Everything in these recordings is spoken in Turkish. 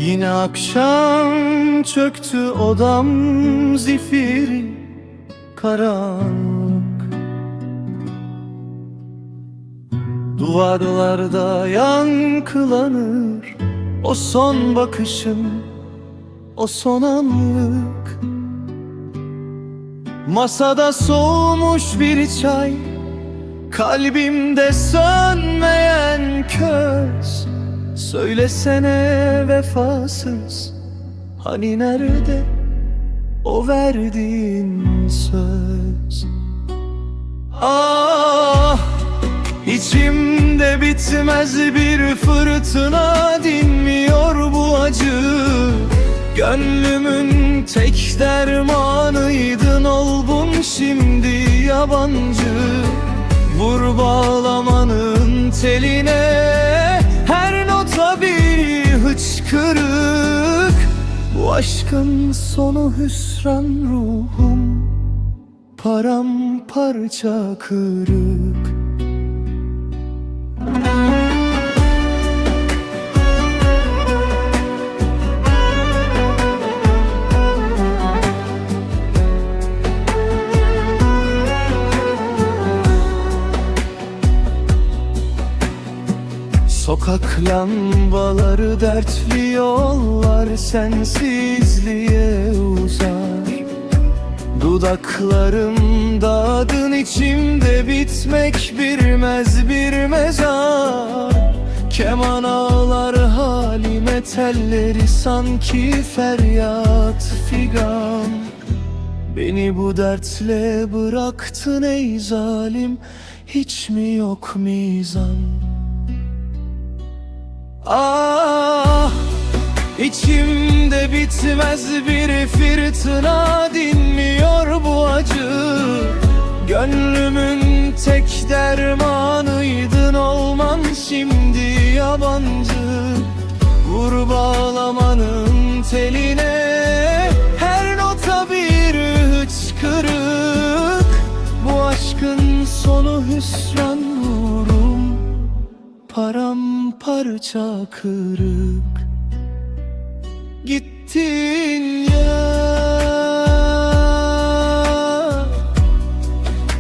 Yine akşam çöktü odam zifiri karanlık. Duvarlarda yankılanır o son bakışın, o son anlık. Masada soğumuş bir çay, kalbimde sönmeyen köz. Söylesene vefasız, hani nerede o verdiğin söz? Ah, içimde bitmez bir fırtına, dinmiyor bu acı. Gönlümün tek dermanıydın, olgun şimdi yabancı. Vur bağlamanın teline, her nota bir hıçkırık. Bu aşkın sonu hüsran, ruhum paramparça kırık. Sokak lambaları, dertli yollar sensizliğe uzar. Dudaklarımda adın, içimde bitmek bilmez bir mezar. Keman ağlar halime, telleri sanki feryat figan. Beni bu dertle bıraktın ey zalim, hiç mi yok mizan? Ah, içimde bitmez bir fırtına, dinmiyor bu acı. Gönlümün tek dermanıydın, olman şimdi yabancı. Vur bağlamanın teline, her nota bir hıçkırık. Bu aşkın sonu hüsran, vurum paramparça kırık. Gittin ya,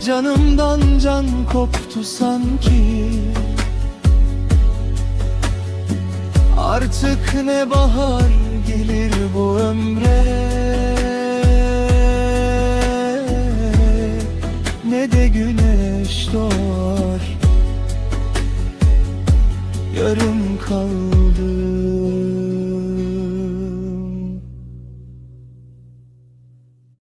canımdan can koptu sanki. Artık ne bahar gelir bu ömre,